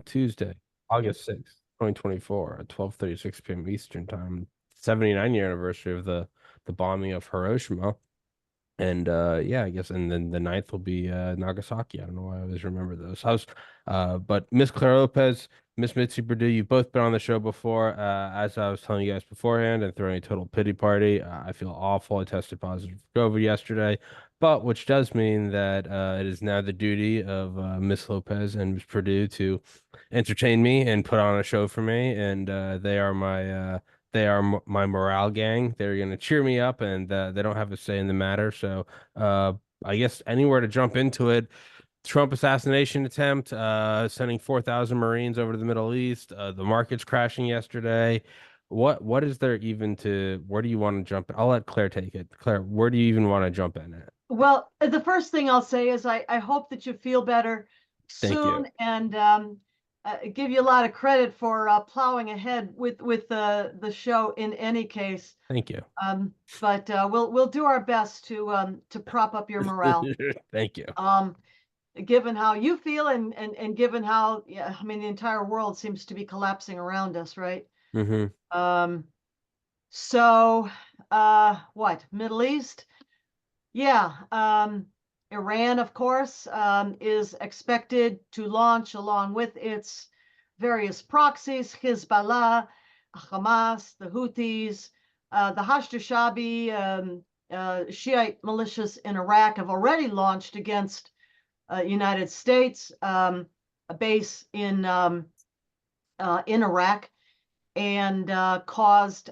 Tuesday, August 6th, 2024 at 12:36 p.m. Eastern Time, 79-year anniversary of the bombing of Hiroshima. And yeah, I guess, and then the ninth will be Nagasaki. I don't know why I always remember those. But Miss Clare Lopez, Miss Mitzi Perdue, you've both been on the show before. As I was telling you guys beforehand, and throwing a total pity party. I feel awful. I tested positive for COVID yesterday, but which does mean that it is now the duty of Miss Lopez and Miss Perdue to entertain me and put on a show for me, and they are my morale gang. They're going to cheer me up, and they don't have a say in the matter. So, uh, I guess anywhere to jump into it. Trump assassination attempt, sending 4,000 Marines over to the Middle East. The market's crashing yesterday. What is there even to? Where do you want to jump? I'll let Claire take it. Claire, where do you even want to jump in at? Well, the first thing I'll say is I hope that you feel better Thank you. soon, and give you a lot of credit for plowing ahead with the show in any case. Thank you. But we'll do our best to prop up your morale. Thank you. Given how you feel and given how, yeah, I mean, the entire world seems to be collapsing around us, right? Mm-hmm. So what? Middle East? Yeah. Iran, of course, is expected to launch, along with its various proxies, Hezbollah, Hamas, the Houthis, the Hashd-Shabi, Shiite militias in Iraq have already launched against United States, a base in Iraq, and caused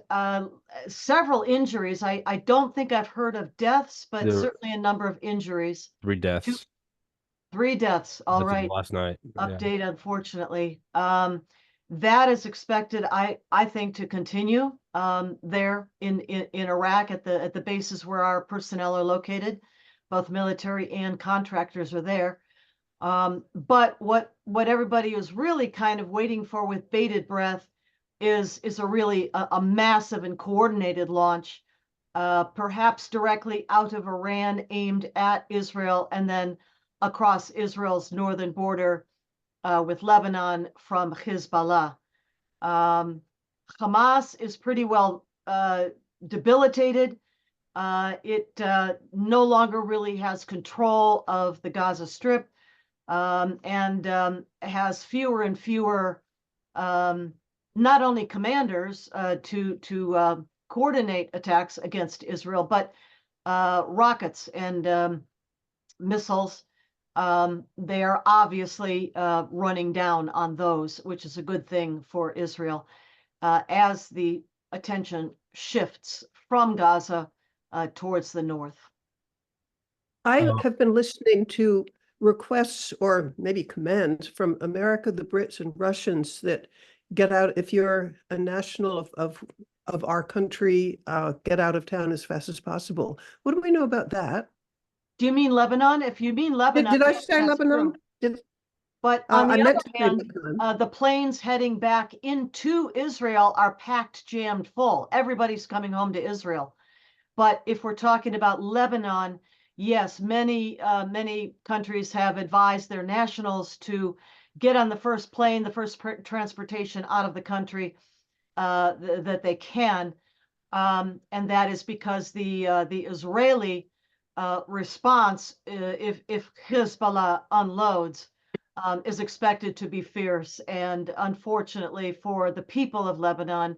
several injuries. I don't think I've heard of deaths, but certainly a number of injuries. 3 deaths. 3 deaths. All right. Last night. Update, yeah. Unfortunately. That is expected, I think, to continue there in Iraq at the bases where our personnel are located. Both military and contractors are there. But what everybody is really kind of waiting for with bated breath is a really a massive and coordinated launch, perhaps directly out of Iran, aimed at Israel, and then across Israel's northern border with Lebanon from Hezbollah. Hamas is pretty well debilitated. It no longer really has control of the Gaza Strip, and has fewer and fewer not only commanders to coordinate attacks against Israel, but rockets and missiles. They are obviously running down on those, which is a good thing for Israel, as the attention shifts from Gaza towards the north. I have been listening to requests or maybe commands from America, the Brits, and Russians that get out. If you're a national of our country, get out of town as fast as possible. What do we know about that? Do you mean Lebanon? If you mean Lebanon, did I say Lebanon? But on the other hand, the planes heading back into Israel are packed, jammed full. Everybody's coming home to Israel. But if we're talking about Lebanon, yes, many countries have advised their nationals to get on the first plane, the first transportation out of the country that they can, and that is because the Israeli response, if Hezbollah unloads, is expected to be fierce. And unfortunately for the people of Lebanon,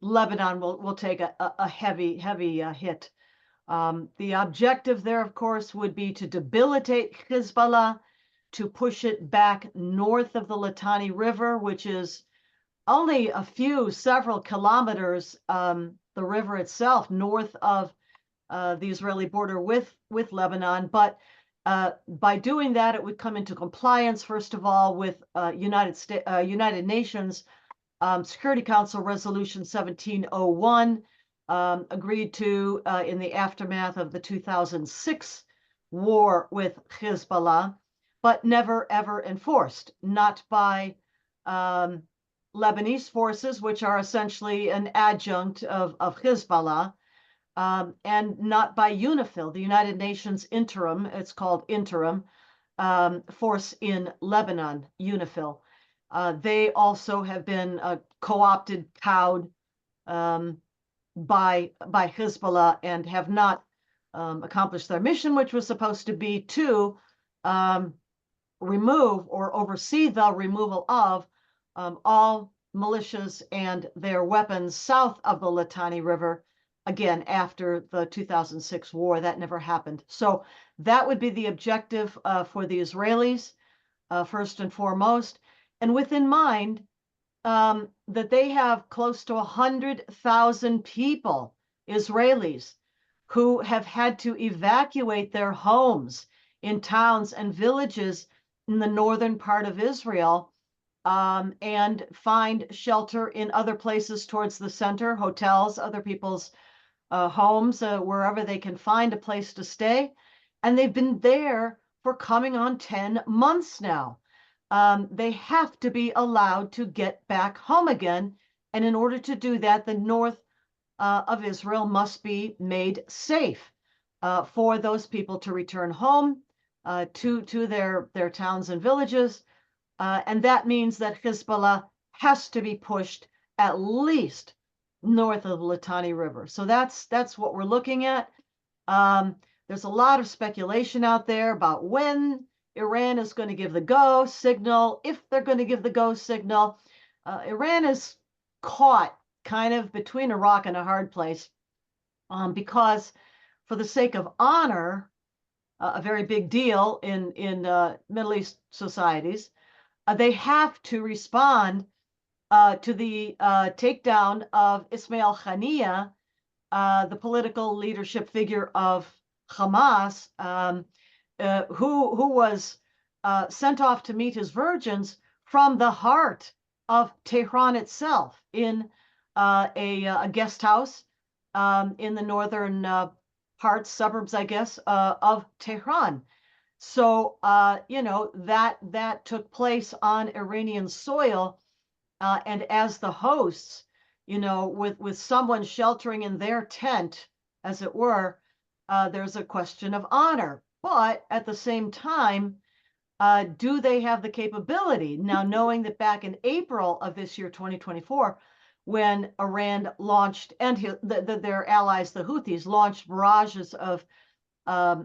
Lebanon will take a heavy hit. The objective there, of course, would be to debilitate Hezbollah, to push it back north of the Litani River, which is only several kilometers, the river itself, north of the Israeli border with Lebanon. But by doing that, it would come into compliance, first of all, with United Nations Security Council Resolution 1701, agreed to in the aftermath of the 2006 war with Hezbollah, but never ever enforced, not by Lebanese forces, which are essentially an adjunct of Hezbollah, and not by UNIFIL, the United Nations interim, it's called interim, force in Lebanon, UNIFIL. They also have been co-opted, cowed by Hezbollah and have not accomplished their mission, which was supposed to be to remove or oversee the removal of all militias and their weapons south of the Litani River, again, after the 2006 war. That never happened. So that would be the objective for the Israelis, first and foremost, and with in mind that they have close to 100,000 people, Israelis, who have had to evacuate their homes in towns and villages in the northern part of Israel, and find shelter in other places towards the center, hotels, other people's homes, wherever they can find a place to stay. And they've been there for coming on 10 months now. They have to be allowed to get back home again. And in order to do that, the north of Israel must be made safe for those people to return home to their towns and villages. And that means that Hezbollah has to be pushed at least north of the Litani River. So that's what we're looking at. There's a lot of speculation out there about when Iran is going to give the go signal, if they're going to give the go signal. Iran is caught kind of between a rock and a hard place, because for the sake of honor, a very big deal in Middle East societies, they have to respond to the takedown of Ismail Haniyeh, the political leadership figure of Hamas, who was sent off to meet his virgins from the heart of Tehran itself in a guest house in the northern parts, suburbs, I guess, of Tehran. So, that took place on Iranian soil. And as the hosts, with someone sheltering in their tent, as it were, there's a question of honor. But at the same time, do they have the capability? Now, knowing that back in April of this year, 2024, when Iran launched, and their allies, the Houthis, launched barrages of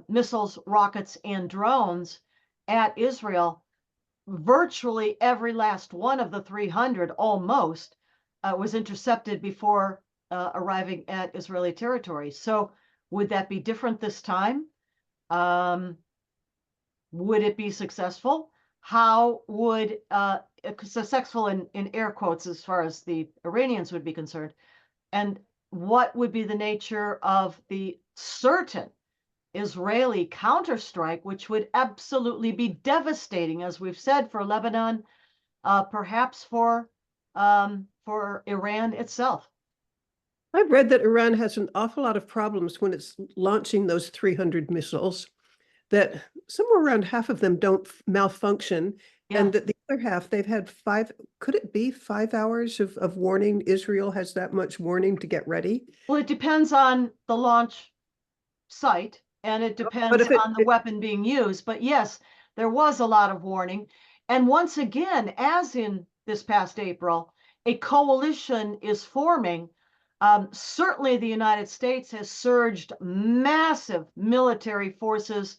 missiles, rockets, and drones at Israel, virtually every last one of the 300 almost was intercepted before arriving at Israeli territory. So would that be different this time? Would it be successful? How would successful in air quotes as far as the Iranians would be concerned? And what would be the nature of the certain Israeli counterstrike, which would absolutely be devastating, as we've said, for Lebanon, perhaps for Iran itself? I've read that Iran has an awful lot of problems when it's launching those 300 missiles, that somewhere around half of them don't malfunction, and that the other half, they've had could it be 5 hours of warning? Israel has that much warning to get ready? Well, it depends on the launch site, and it depends on the weapon being used. But yes, there was a lot of warning. And once again, as in this past April, a coalition is forming. Certainly the United States has surged massive military forces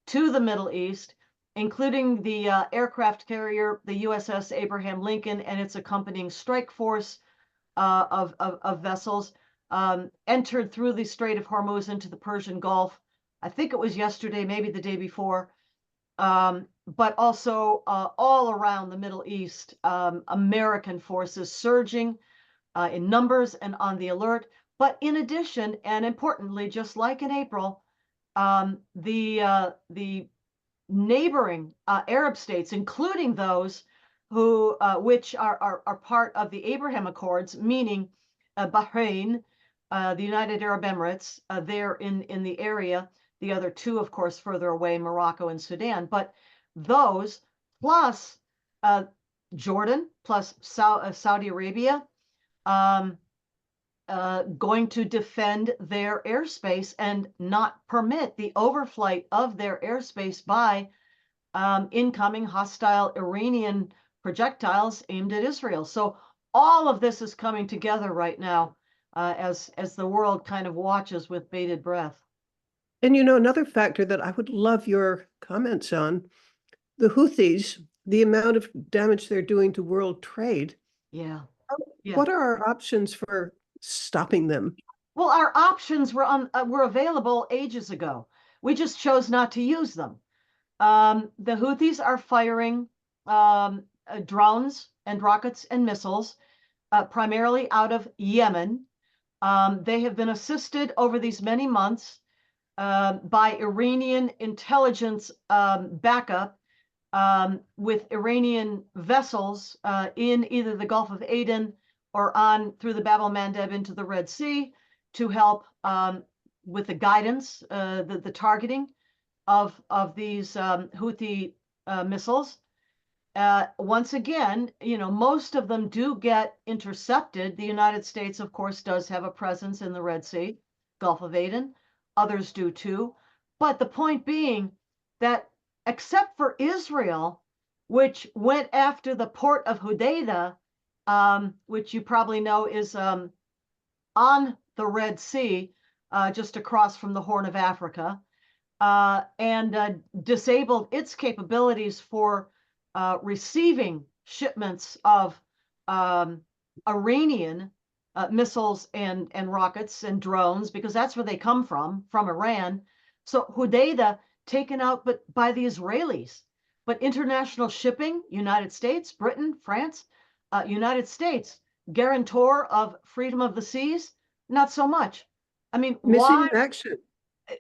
to the Middle East, including the aircraft carrier, the USS Abraham Lincoln, and its accompanying strike force of vessels, entered through the Strait of Hormuz into the Persian Gulf. I think it was yesterday, maybe the day before, but also all around the Middle East, American forces surging in numbers and on the alert. But in addition, and importantly, just like in April, the neighboring Arab states, including those which are part of the Abraham Accords, meaning Bahrain, the United Arab Emirates, there in the area, the other two, of course, further away, Morocco and Sudan, but those plus Jordan, plus Saudi Arabia, going to defend their airspace and not permit the overflight of their airspace by incoming hostile Iranian projectiles aimed at Israel. So all of this is coming together right now as the world kind of watches with bated breath. And another factor that I would love your comments on, the Houthis, the amount of damage they're doing to world trade. Yeah. What are our options for stopping them? Well, our options were available ages ago. We just chose not to use them. The Houthis are firing drones and rockets and missiles, primarily out of Yemen. They have been assisted over these many months by Iranian intelligence backup with Iranian vessels in either the Gulf of Aden or on through the Bab el-Mandeb into the Red Sea to help with the guidance, the targeting of these Houthi missiles. Once again, most of them do get intercepted. The United States, of course, does have a presence in the Red Sea, Gulf of Aden. Others do too. But the point being that except for Israel, which went after the port of Hodeidah, which you probably know is on the Red Sea, just across from the Horn of Africa, and disabled its capabilities for receiving shipments of Iranian missiles and rockets and drones, because that's where they come from Iran. So Hodeidah taken out but by the Israelis. But international shipping, United States, Britain, France, United States, guarantor of freedom of the seas, not so much. I mean, Missing in action.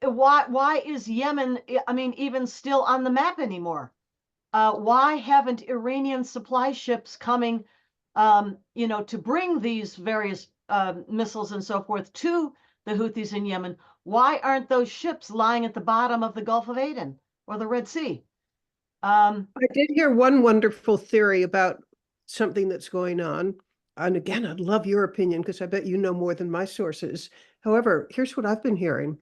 Why is Yemen, I mean, even still on the map anymore? Why haven't Iranian supply ships coming, to bring these various missiles and so forth to the Houthis in Yemen? Why aren't those ships lying at the bottom of the Gulf of Aden or the Red Sea? I did hear one wonderful theory about something that's going on. And again, I'd love your opinion because I bet you know more than my sources. However, here's what I've been hearing.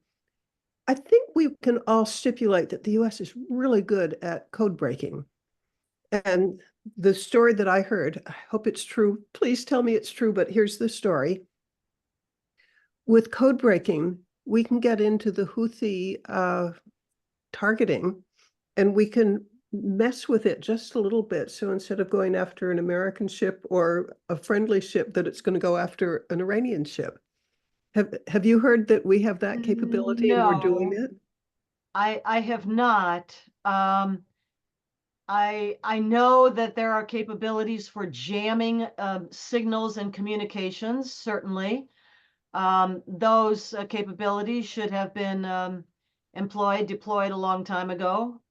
I think we can all stipulate that the US is really good at code breaking. And the story that I heard, I hope it's true. Please tell me it's true, but here's the story. With code breaking, we can get into the Houthi targeting, and we can mess with it just a little bit. So instead of going after an American ship or a friendly ship, that it's going to go after an Iranian ship. Have you heard that we have that capability and we're doing No, it? I have not. I know that there are capabilities for jamming signals and communications, certainly. Those capabilities should have been deployed a long time ago.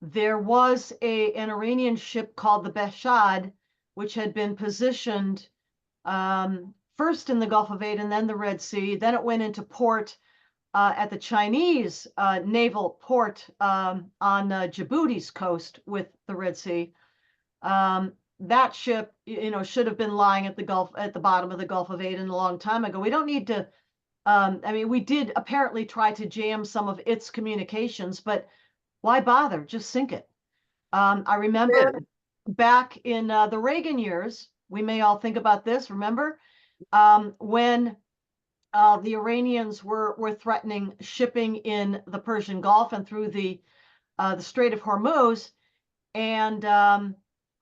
There was an Iranian ship called the Behshad, which had been positioned first in the Gulf of Aden, then the Red Sea. Then it went into port at the Chinese naval port on Djibouti's coast with the Red Sea. That ship, should have been lying at the bottom of the Gulf of Aden a long time ago. We don't need to. I mean, we did apparently try to jam some of its communications, but why bother? Just sink it. I remember back in the Reagan years, we may all think about this. Remember when the Iranians were threatening shipping in the Persian Gulf and through the Strait of Hormuz, and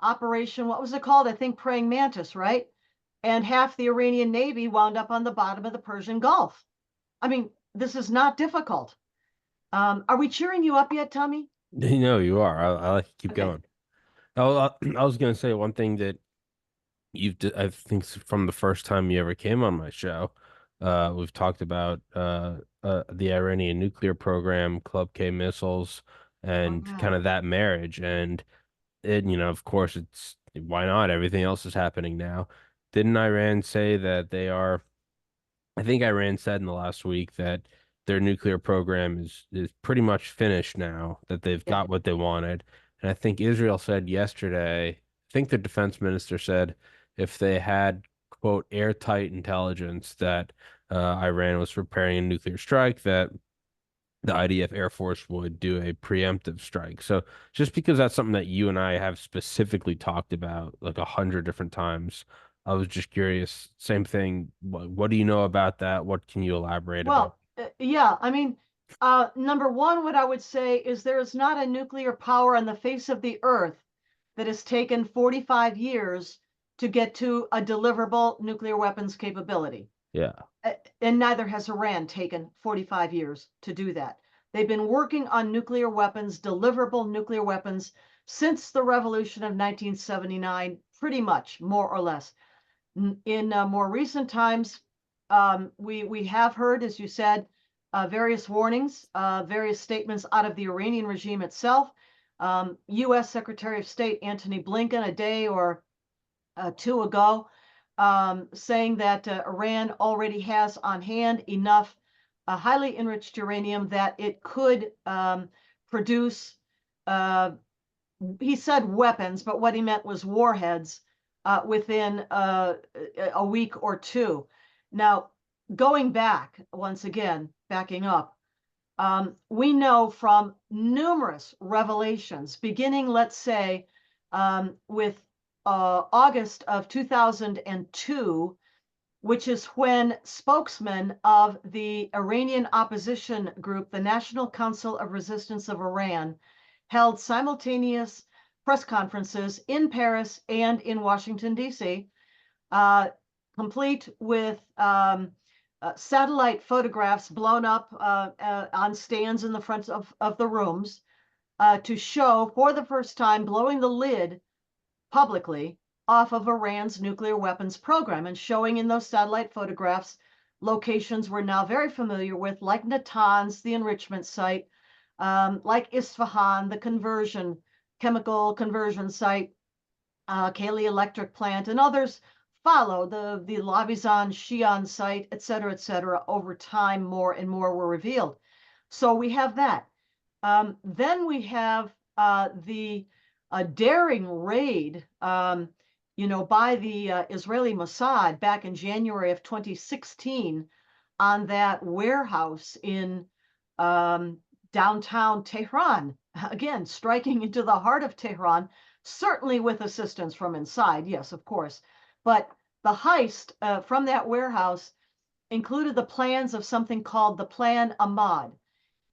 Operation, what was it called? I think Praying Mantis, right? And half the Iranian Navy wound up on the bottom of the Persian Gulf. I mean, this is not difficult. Are we cheering you up yet, Tommy? You are. I like to keep Okay. going. I was going to say one thing that I think from the first time you ever came on my show, we've talked about the Iranian nuclear program, Club K missiles, and Oh, yeah. kind of that marriage. And of course, it's why not? Everything else is happening now. Didn't Iran say that they are? I think Iran said in the last week that their nuclear program is pretty much finished now, that they've Yeah. got what they wanted. And I think Israel said yesterday, I think the defense minister said if they had, quote, airtight intelligence that Iran was preparing a nuclear strike, that the IDF Air Force would do a preemptive strike. So just because that's something that you and I have specifically talked about like 100 different times, I was just curious. Same thing. What do you know about that? What can you elaborate about? Well, yeah, I mean, number one, what I would say is there is not a nuclear power on the face of the earth that has taken 45 years to get to a deliverable nuclear weapons capability. Yeah. And neither has Iran taken 45 years to do that. They've been working on nuclear weapons, deliverable nuclear weapons, since the revolution of 1979, pretty much, more or less. In more recent times, we have heard, as you said, various warnings, various statements out of the Iranian regime itself. U.S. Secretary of State Antony Blinken a day or two ago saying that Iran already has on hand enough highly enriched uranium that it could produce, he said weapons, but what he meant was warheads within a week or two. Now, going back, once again, backing up, we know from numerous revelations, beginning, let's say, with August of 2002, which is when spokesmen of the Iranian opposition group, the National Council of Resistance of Iran, held simultaneous press conferences in Paris and in Washington, D.C., complete with satellite photographs blown up on stands in the front of the rooms to show for the first time blowing the lid publicly off of Iran's nuclear weapons program and showing in those satellite photographs locations we're now very familiar with, like Natanz, the enrichment site, like Isfahan, the chemical conversion site, Kali Electric Plant, and others follow the Lavizan Shion site, et cetera, over time, more and more were revealed. So we have that. Then we have the daring raid, by the Israeli Mossad back in January of 2016 on that warehouse in downtown Tehran, again, striking into the heart of Tehran, certainly with assistance from inside, yes, of course. But the heist from that warehouse included the plans of something called the Plan Ahmad.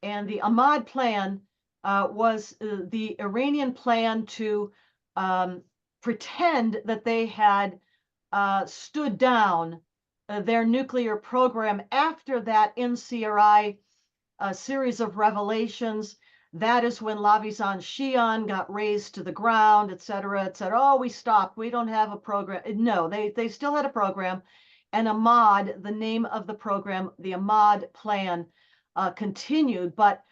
And the Ahmad plan was the Iranian plan to pretend that they had stood down their nuclear program after that NCRI series of revelations. That is when Lavizan Shion got razed to the ground, et cetera, et cetera. Oh, we stopped. We don't have a program. No, they still had a program. And Ahmad, the name of the program, the Ahmad plan, continued, but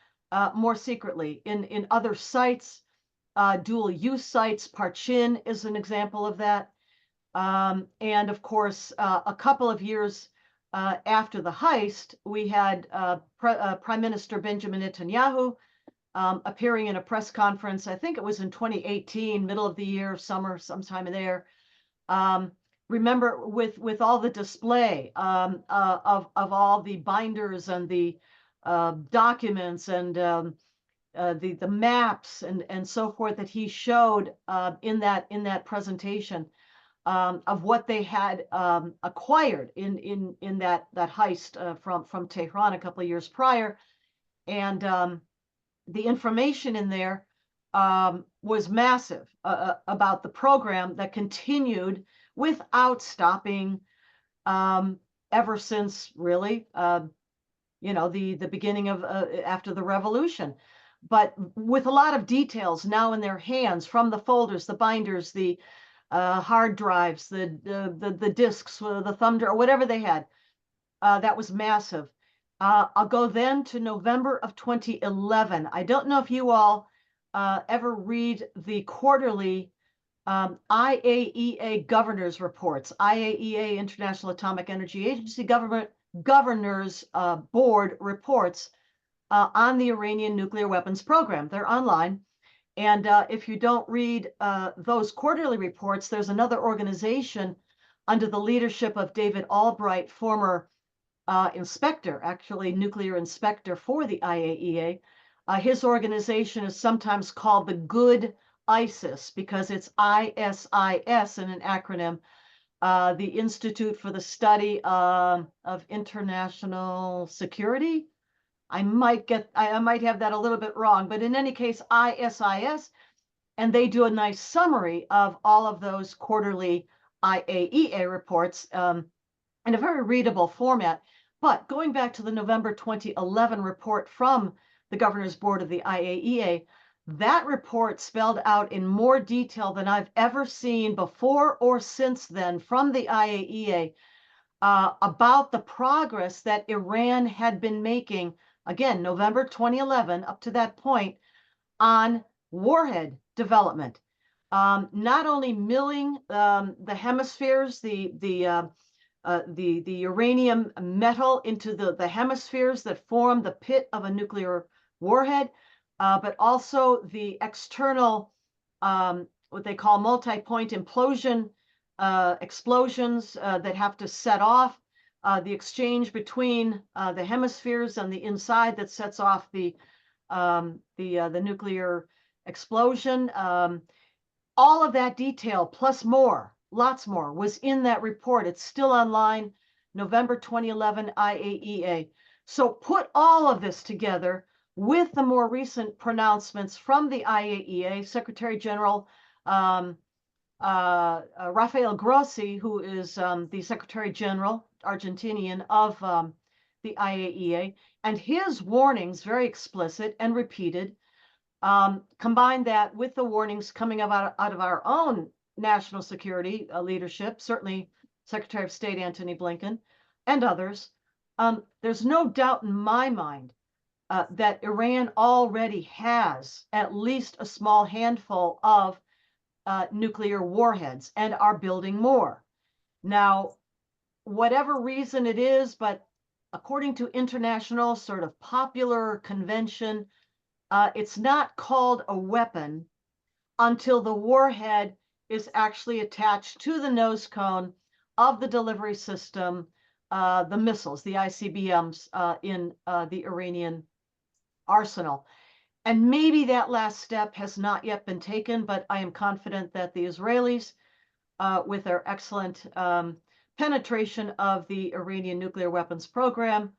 more secretly in other sites, dual use sites. Parchin is an example of that. And of course, a couple of years after the heist, we had Prime Minister Benjamin Netanyahu appearing in a press conference. I think it was in 2018, middle of the year, summer, sometime in there. Remember, with all the display of all the binders and the documents and the maps and so forth that he showed in that presentation of what they had acquired in that heist from Tehran a couple of years prior, and the information in there was massive about the program that continued without stopping ever since really the beginning of after the revolution, but with a lot of details now in their hands from the folders, the binders, the hard drives, the discs, the thumb drive, whatever they had. That was massive. I'll go then to November of 2011. I don't know if you all ever read the quarterly IAEA governors reports. IAEA, International Atomic Energy Agency governors board reports on the Iranian nuclear weapons program. They're online. And if you don't read those quarterly reports, there's another organization under the leadership of David Albright, former inspector, actually nuclear inspector for the IAEA. His organization is sometimes called the Good ISIS because it's ISIS in an acronym, the Institute for the Study of International Security. I might have that a little bit wrong, but in any case, ISIS, and they do a nice summary of all of those quarterly IAEA reports in a very readable format. But going back to the November 2011 report from the Governor's Board of the IAEA, that report spelled out in more detail than I've ever seen before or since then from the IAEA about the progress that Iran had been making, again, November 2011, up to that point, on warhead development. Not only milling the hemispheres, the uranium metal into the hemispheres that form the pit of a nuclear warhead, but also the external, what they call multi-point implosion explosions that have to set off the exchange between the hemispheres and the inside that sets off the nuclear explosion. All of that detail plus more, lots more, was in that report. It's still online, November 2011 IAEA. So put all of this together with the more recent pronouncements from the IAEA, Secretary General Rafael Grossi, who is the Secretary General, Argentinian, of the IAEA, and his warnings, very explicit and repeated. Combine that with the warnings coming out of our own national security leadership, certainly Secretary of State Antony Blinken and others. There's no doubt in my mind that Iran already has at least a small handful of nuclear warheads and are building more. Now, whatever reason it is, but according to international sort of popular convention, it's not called a weapon until the warhead is actually attached to the nose cone of the delivery system, the missiles, the ICBMs in the Iranian arsenal. And maybe that last step has not yet been taken, but I am confident that the Israelis, with their excellent penetration of the Iranian nuclear weapons program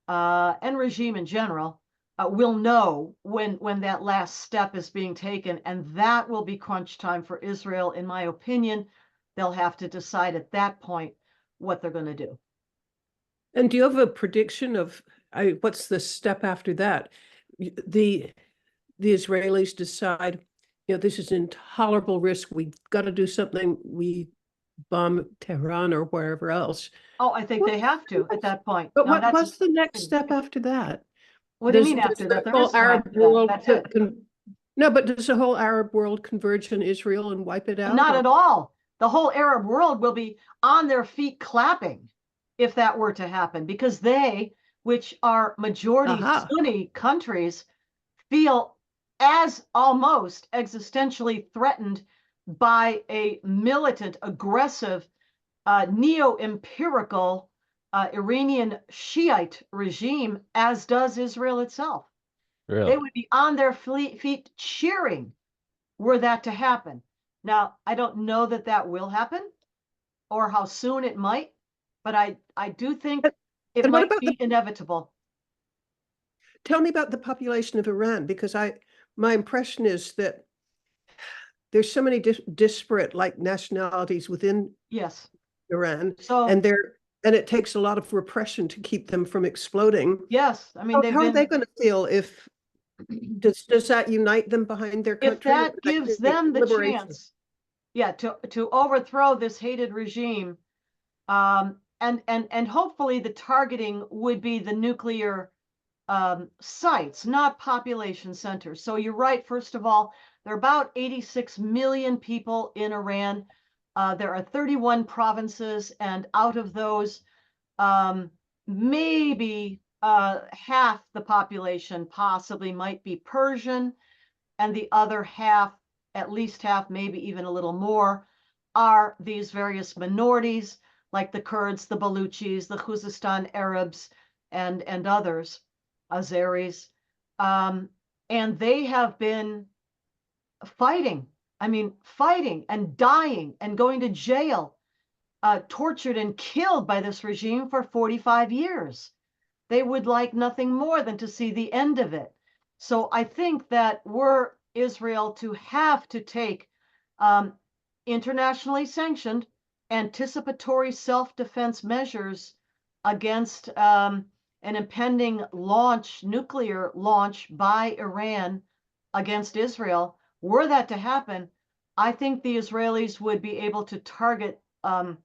and regime in general, will know when that last step is being taken, and that will be crunch time for Israel, in my opinion. They'll have to decide at that point what they're going to do. And do you have a prediction of what's the step after that? The Israelis decide, this is an intolerable risk. We've got to do something. We bomb Tehran or wherever else. Oh, I think they have to at that point. But what's the next step after that? What do you mean after that? There is no Arab after that. world That's it. No, but does the whole Arab world converge on Israel and wipe it out? Not at all. The whole Arab world will be on their feet clapping if that were to happen, because they, which are majority Sunni countries, feel as almost existentially threatened by a militant, aggressive, neo-empirical Iranian Shiite regime, as does Israel itself. Really? They would be on their feet cheering were that to happen. Now, I don't know that that will happen or how soon it might, but I do think it might be inevitable. Tell me about the population of Iran, because my impression is that there's so many disparate nationalities within Iran, and it takes a lot of repression to keep them from exploding. Yes, I mean, how are they going to feel if does that unite them behind their country? If that gives them the chance, to overthrow this hated regime, and hopefully the targeting would be the nuclear sites, not population centers. So you're right. First of all, there are about 86 million people in Iran. There are 31 provinces, and out of those, maybe half the population possibly might be Persian, and the other half, at least half, maybe even a little more, are these various minorities like the Kurds, the Baluchis, the Khuzestan Arabs, and others, Azeris. And they have been fighting. I mean, fighting and dying and going to jail, tortured and killed by this regime for 45 years. They would like nothing more than to see the end of it. So I think that were Israel to have to take internationally sanctioned anticipatory self-defense measures against an impending nuclear launch by Iran against Israel, were that to happen, I think the Israelis would be able to target the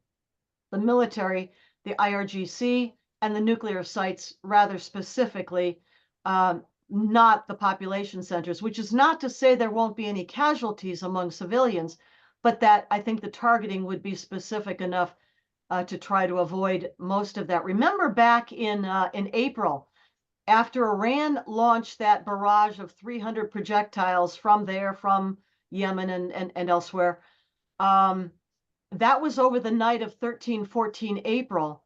military, the IRGC, and the nuclear sites rather specifically, not the population centers, which is not to say there won't be any casualties among civilians, but that I think the targeting would be specific enough to try to avoid most of that. Remember back in April, after Iran launched that barrage of 300 projectiles from Yemen and elsewhere, that was over the night of 13-14 April.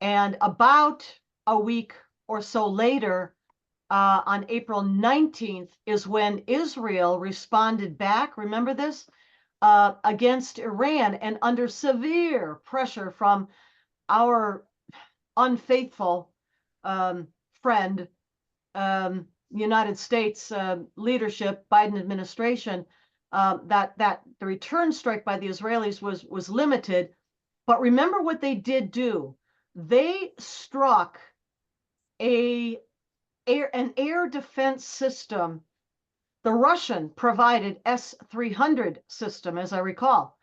And about a week or so later, on April 19th, is when Israel responded back, remember this, against Iran, and under severe pressure from our unfaithful friend, United States leadership, Biden administration, that the return strike by the Israelis was limited. But remember what they did do. They struck an air defense system, the Russian provided S-300 system, as I recall,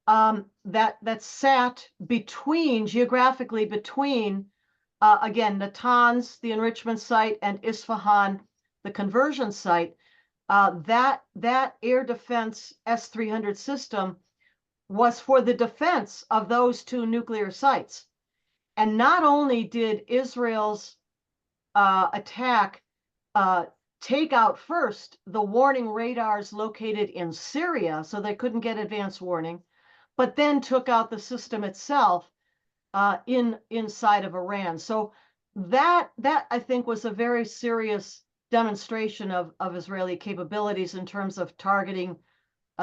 that sat geographically between, again, Natanz, the enrichment site, and Isfahan, the conversion site. That air defense S-300 system was for the defense of those two nuclear sites. And not only did Israel's attack take out first the warning radars located in Syria, so they couldn't get advance warning, but then took out the system itself inside of Iran. So that I think was a very serious demonstration of Israeli capabilities in terms of targeting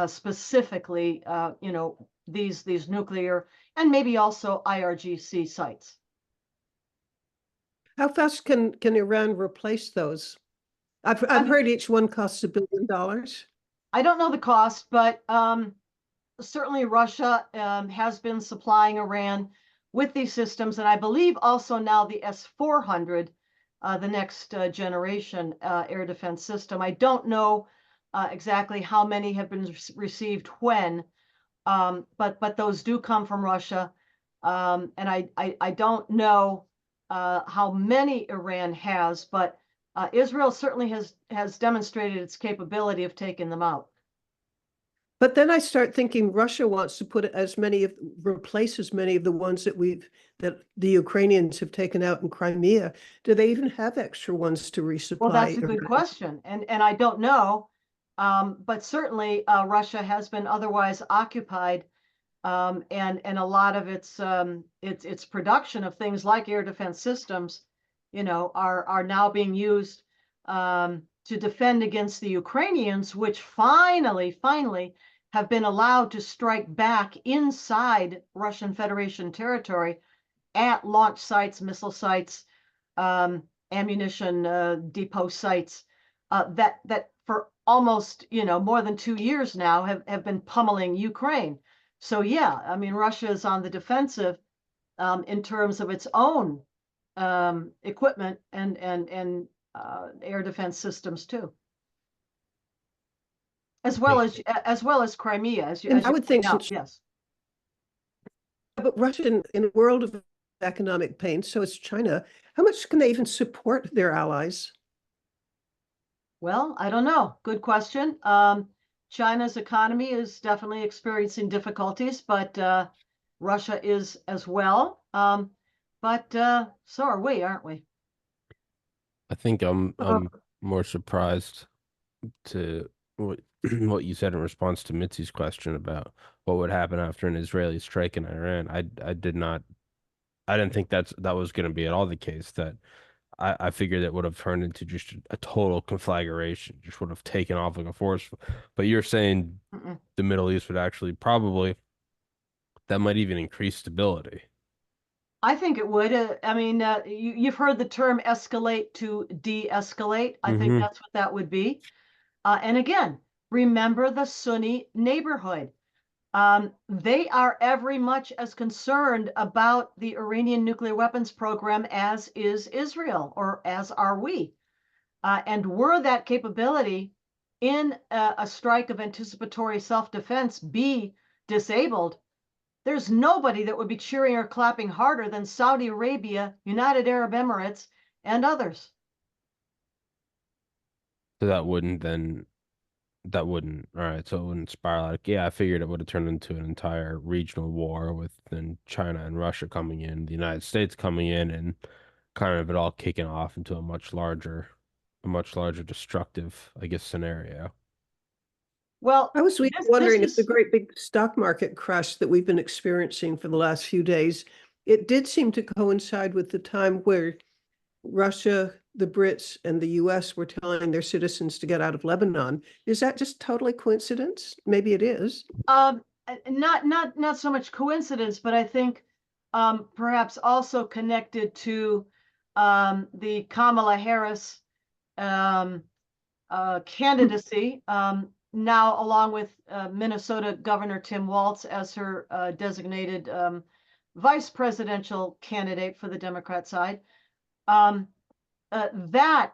specifically, these nuclear and maybe also IRGC sites. How fast can Iran replace those? I've heard each one costs $1 billion. I don't know the cost, but certainly Russia has been supplying Iran with these systems, and I believe also now the S-400, the next generation air defense system. I don't know exactly how many have been received when, but those do come from Russia, and I don't know how many Iran has, but Israel certainly has demonstrated its capability of taking them out. But then I start thinking Russia wants to replace as many of the ones that the Ukrainians have taken out in Crimea. Do they even have extra ones to resupply? Well, that's a good question, and I don't know, but certainly Russia has been otherwise occupied, and a lot of its production of things like air defense systems, are now being used to defend against the Ukrainians, which finally have been allowed to strike back inside Russian Federation territory at launch sites, missile sites, ammunition depot sites, that for almost, more than 2 years now have been pummeling Ukraine. So yeah, I mean, Russia is on the defensive in terms of its own equipment and air defense systems too, as well as Crimea, as you would think point out, yes. But Russia, in a world of economic pain, so is China. How much can they even support their allies? Well, I don't know. Good question. China's economy is definitely experiencing difficulties, but Russia is as well. But so are we, aren't we? I think I'm more surprised to what what you said in response to Mitzi's question about what would happen after an Israeli strike in Iran. I didn't think that was going to be at all the case. That I figured it would have turned into just a total conflagration, just would have taken off like a force. But you're saying Mm-mm. the Middle East would actually probably that might even increase stability. I think it would. I mean, you've heard the term escalate to de-escalate. I think Hmm. that's what that would be. And again, remember the Sunni neighborhood. They are every much as concerned about the Iranian nuclear weapons program as is Israel, or as are we. And were that capability in a strike of anticipatory self-defense be disabled, there's nobody that would be cheering or clapping harder than Saudi Arabia, United Arab Emirates, and others. So that wouldn't all right, so it wouldn't spiral out. Yeah, I figured it would have turned into an entire regional war with then China and Russia coming in, the United States coming in, and kind of it all kicking off into a much larger destructive, I guess, scenario. Well, I was this wondering if the is great big stock market crash that we've been experiencing for the last few days, it did seem to coincide with the time where Russia, the Brits, and the US were telling their citizens to get out of Lebanon. Is that just totally coincidence? Maybe it is. not so much coincidence, but I think perhaps also connected to the Kamala Harris um, candidacy, now along with Minnesota Governor Tim Walz as her designated vice presidential candidate for the Democrat side. That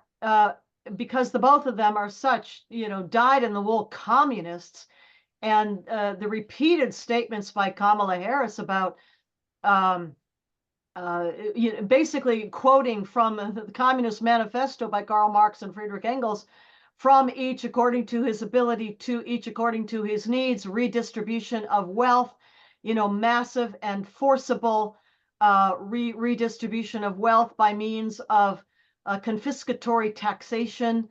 because the both of them are such, dyed-in-the-wool communists, and the repeated statements by Kamala Harris about um, basically quoting from the Communist Manifesto by Karl Marx and Friedrich Engels, from each according to his ability, to each according to his needs, redistribution of wealth, massive and forcible redistribution of wealth by means of confiscatory taxation.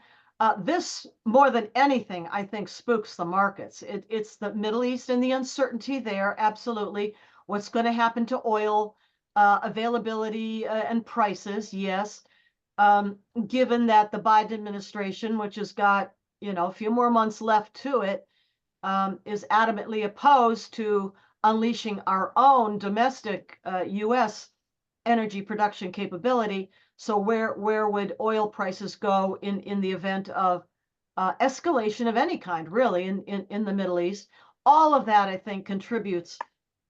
This, more than anything, I think, spooks the markets. It's the Middle East and the uncertainty there, absolutely. What's going to happen to oil availability and prices? Yes. Given that the Biden administration, which has got, a few more months left to it, is adamantly opposed to unleashing our own domestic U.S. energy production capability. So where would oil prices go in the event of escalation of any kind, really, in the Middle East? All of that, I think, contributes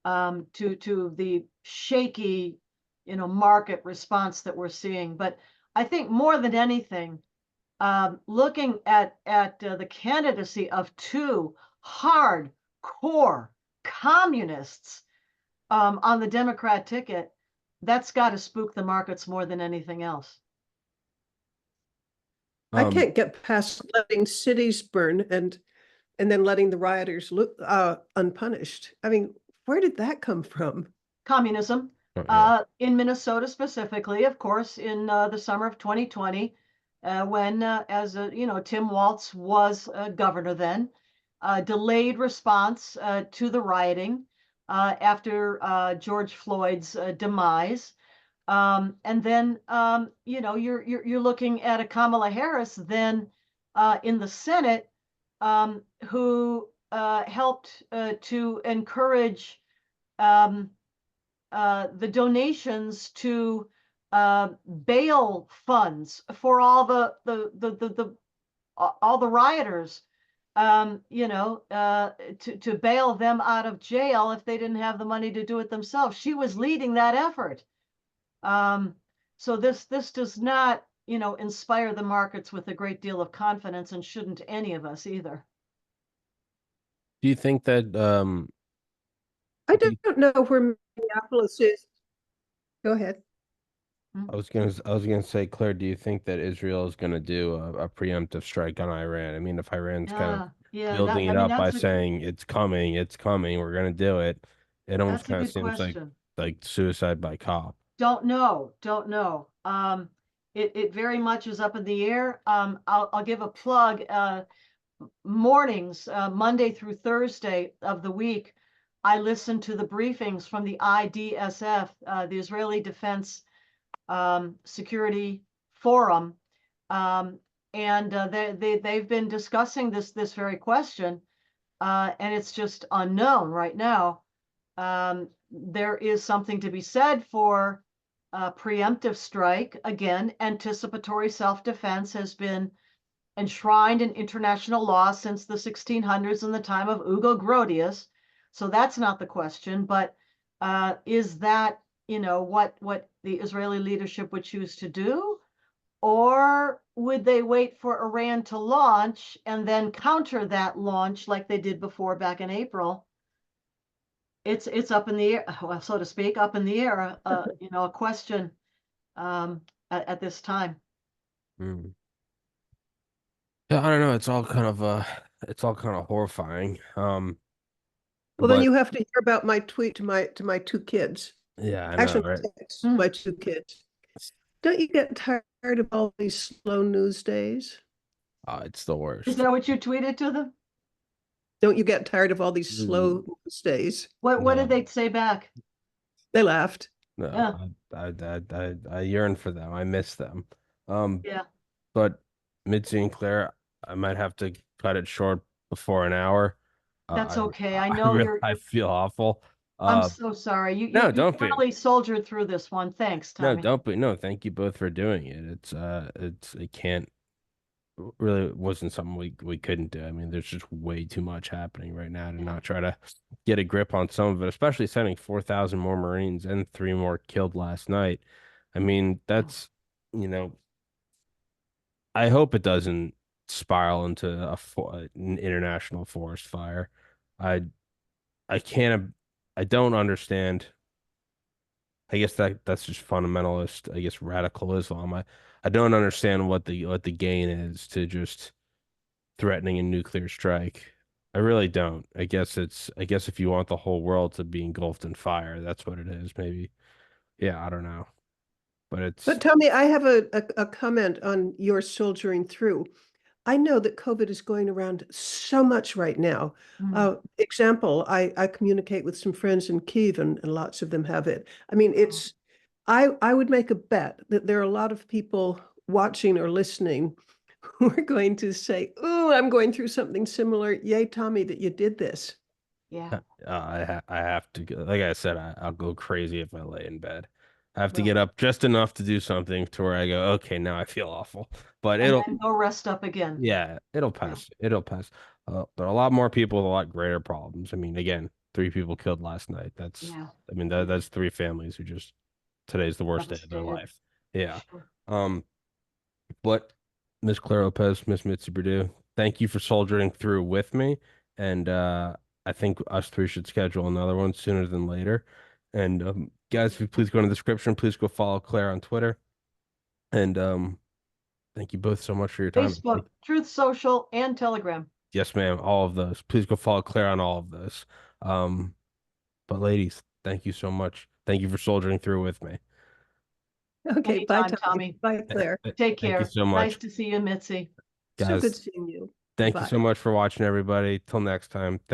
to the shaky, market response that we're seeing. But I think more than anything, looking at the candidacy of two hardcore communists on the Democrat ticket, that's got to spook the markets more than anything else. I Um, can't get past letting cities burn and then letting the rioters look unpunished. I mean, where did that come from? Communism. oh, yeah. In Minnesota specifically, of course, in the summer of 2020, when, as Tim Walz was governor then, delayed response to the rioting after George Floyd's demise. And then, you're looking at a Kamala Harris then in the Senate, who helped to encourage the donations to bail funds for all all the rioters, to bail them out of jail if they didn't have the money to do it themselves. She was leading that effort. So this does not, inspire the markets with a great deal of confidence, and shouldn't any of us either. Do you think that I do you, don't know where Minneapolis is. Go ahead. I was gonna say, Claire, do you think that Israel is gonna do a preemptive strike on Iran? I mean, if Iran's kind of Yeah, building it up by saying it's coming, we're gonna do it, it almost that's a kind of good seems question. like suicide by cop. Don't know. It very much is up in the air. I'll give a plug. mornings, Monday through Thursday of the week, I listen to the briefings from the IDSF, the Israeli Defense Security Forum, and they've been discussing this very question, and it's just unknown right now. There is something to be said for preemptive strike. Again, anticipatory self-defense has been enshrined in international law since the 1600s in the time of Ugo Grotius. So that's not the question, but is that, what the Israeli leadership would choose to do? Or would they wait for Iran to launch and then counter that launch like they did before back in April? It's up in the air, well, so to speak, up in the air, a question at this time. Mm. Yeah, I don't know. It's all kind of horrifying. Well, then But you have to hear about my tweet to my two kids. yeah, I know, Actually, right? text my two kids. Don't you get tired of all these slow news days? It's the Is worst. that what you tweeted to them? Don't you get tired of all these slow Mm. news days? What did No, they say back? They laughed. no, Yeah. I yearn for them. I miss them. Um, Yeah. but Mitzi and Claire, I might have to cut it short before an hour. That's okay. I I know really, I feel awful. I'm so sorry. No, You don't be. really soldiered through this one. Thanks, No, Tommy. don't be. No, thank you both for doing it. It can't really wasn't something we couldn't do. I mean, there's just way too much happening right now to not try to get a grip on some of it, especially sending 4,000 more Marines and 3 more killed last night. I mean, that's, you know, I hope it doesn't spiral into an international forest fire. I I can't I don't understand. I guess that's just fundamentalist, I guess radical Islam. I don't understand what the gain is to just threatening a nuclear strike. I really don't. I guess if you want the whole world to be engulfed in fire, that's what it is, maybe. Yeah, I don't know. But it's But Tommy, I have a comment on your soldiering through. I know that COVID is going around so much right now. Example, I communicate with some friends in Kiev and lots of them have it. I mean, I would make a bet that there are a lot of people watching or listening who are going to say, "Oh, I'm going through something similar. Yay, Tommy, that you did this." Yeah. I have to go. Like I said, I'll go crazy if I lay in bed. I have to Well, get up just enough to do something to where I go, okay, now I feel awful. But and then go rest up again. yeah, it'll Yeah. pass. It'll pass. But a lot more people with a lot greater problems. I mean, again, 3 people killed last night. Yeah. I mean, that's 3 families who just today's the worst day of their Devastated. life. Yeah. Sure. But Miss Claire Lopez, Miss Mitzi Perdue, thank you for soldiering through with me. And I think us three should schedule another one sooner than later. And guys, if you please go in the description, please go follow Claire on Twitter. And thank you both so much for your time. Facebook, Truth Social, and Telegram. Yes, ma'am. All of those. Please go follow Claire on all of those. But ladies, thank you so much. Thank you for soldiering through with me. Okay, bye, Anytime, Tommy. Bye, Claire. Take care. Thank you so Nice much. to see you, Mitzi. So Guys, good seeing you. thank you Bye. so much for watching, everybody. Till next time.